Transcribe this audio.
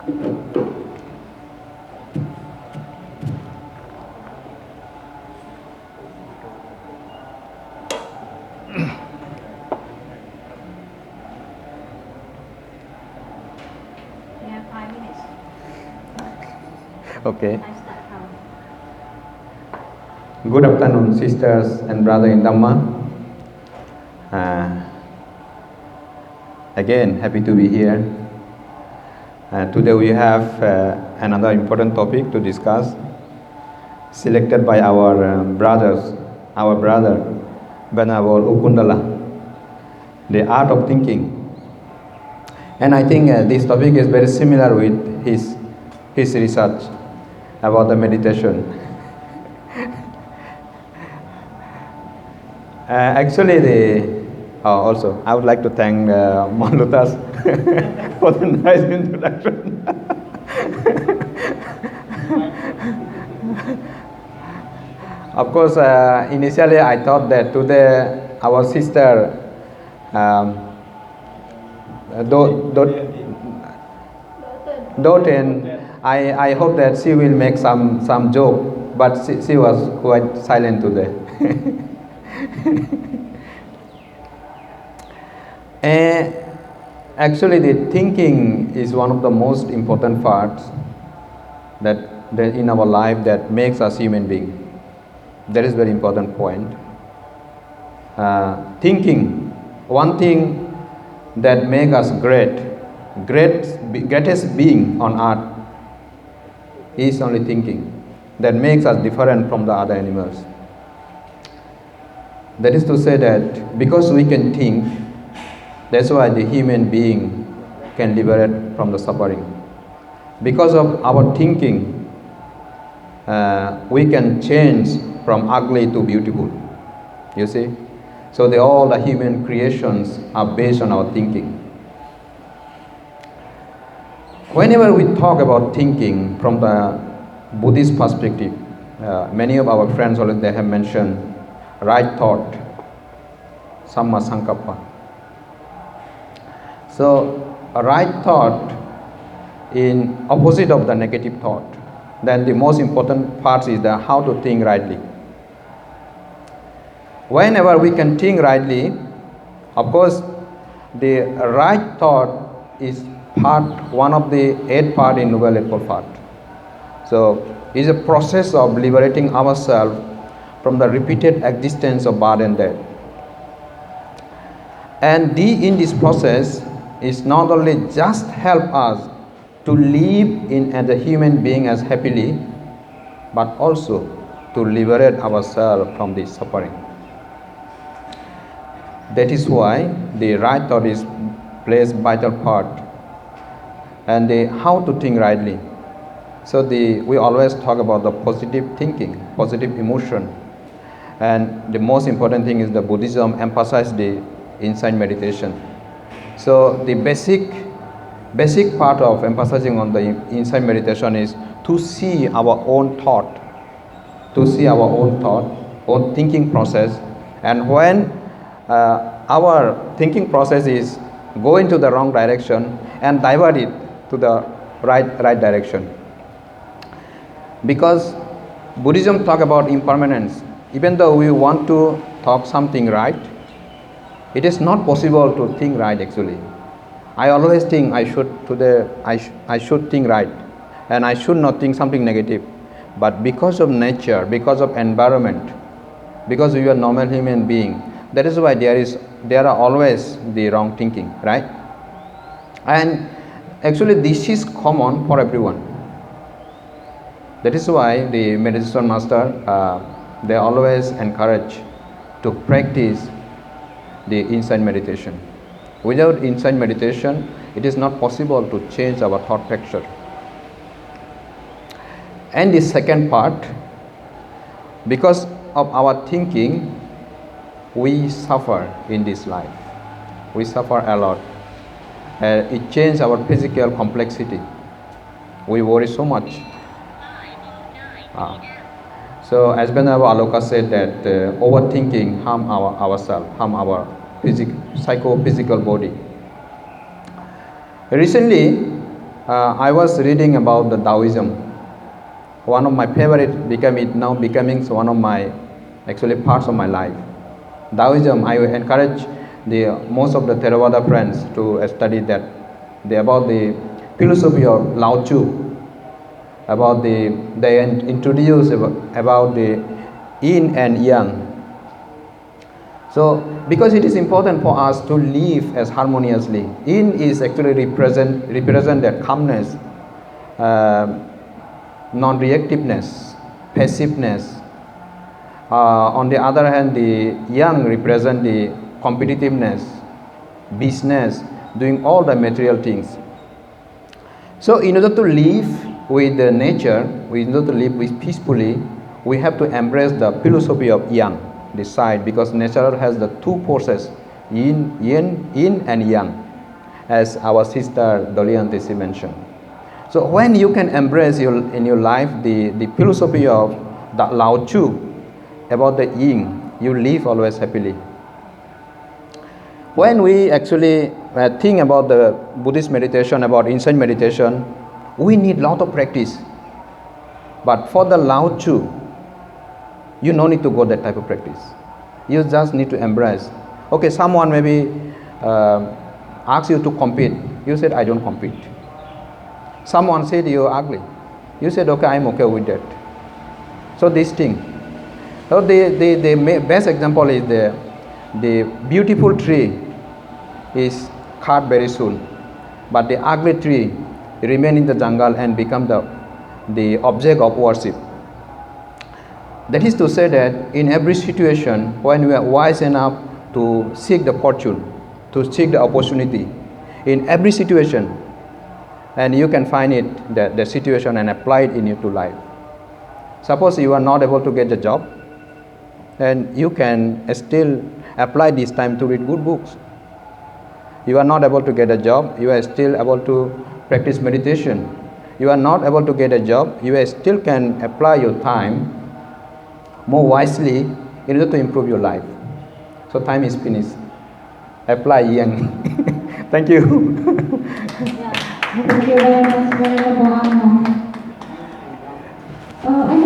We have 5 minutes. Okay. I start counting. Good afternoon, sisters and brothers in Dhamma. Again, happy to be here. Today we have another important topic to discuss, selected by our brother, Venerable Ukundala, the art of thinking. And I think this topic is very similar with his research about the meditation. Also, I would like to thank Malutas for the nice introduction. Of course, initially I thought that today our sister Doten, I hope that she will make some joke, but she was quite silent today. Actually, the thinking is one of the most important parts that in our life that makes us human being. That is very important point. Thinking, one thing that makes us greatest being on earth is only thinking. That makes us different from the other animals. That is to say that because we can think, that's why the human being can liberate from the suffering. Because of our thinking, we can change from ugly to beautiful. You see? So all the human creations are based on our thinking. Whenever we talk about thinking from the Buddhist perspective, many of our friends already have mentioned right thought, samma sankappa. So a right thought in opposite of the negative thought. Then the most important part is the how to think rightly. Whenever we can think rightly, of course, the right thought is one of the 8 parts in Noble Eightfold Path. So it's a process of liberating ourselves from the repeated existence of birth and death. And in this process is not only just help us to live as a human being as happily, but also to liberate ourselves from this suffering. That is why the right thought plays vital part, and how to think rightly. So we always talk about the positive thinking, positive emotion, and the most important thing is the Buddhism emphasizes the insight meditation. So the basic part of emphasizing on the insight meditation is to see our own thought, own thinking process, and when our thinking process is going to the wrong direction, and divert it to the right direction. Because Buddhism talk about impermanence. Even though we want to talk something right, it is not possible to think right actually. I always think I should think right, and I should not think something negative. But because of nature, because of environment, because we are normal human being, that is why there are always the wrong thinking, right? And actually this is common for everyone. That is why the meditation master, they always encourage to practice the insight meditation. Without insight meditation, it is not possible to change our thought picture. And the second part, because of our thinking, we suffer in this life. We suffer a lot. It changes our physical complexity. We worry so much. So as Venerable Aloka said that overthinking harm ourselves, harm our psycho-physical body. Recently, I was reading about the Taoism. One of my favorite became it now becoming one of my actually parts of my life. Taoism, I encourage most of the Theravada friends to study that. About the philosophy of Lao Tzu. About they introduce about the yin and yang. So, because it is important for us to live as harmoniously. Yin is actually represent that calmness, non-reactiveness, passiveness. On the other hand, the yang represent the competitiveness, business, doing all the material things. So, in order to live with the nature, in order to live with peacefully, we have to embrace the philosophy of yang, this side, because nature has the two forces, yin and yang, as our sister Doliantisi mentioned. So when you can embrace in your life the philosophy of the Lao Tzu about the yin, you live always happily. When we actually think about the Buddhist meditation, about insight meditation, we need a lot of practice. But for the Lao Tzu, you no need to go that type of practice. You just need to embrace. Okay, someone maybe asks you to compete. You said, I don't compete. Someone said you're ugly. You said, okay, I'm okay with that. So this thing. So the best example is the beautiful tree is cut very soon, but the ugly tree remain in the jungle and become the object of worship. That is to say that in every situation, when we are wise enough to seek the fortune, to seek the opportunity, in every situation, and you can find it, the situation, and apply it in your life. Suppose you are not able to get a job, and you can still apply this time to read good books. You are not able to get a job, you are still able to practice meditation. You are not able to get a job, you still can apply your time more wisely in order to improve your life. So time is finished. Apply yang. Thank you. Thank you very much, Venerable Anno.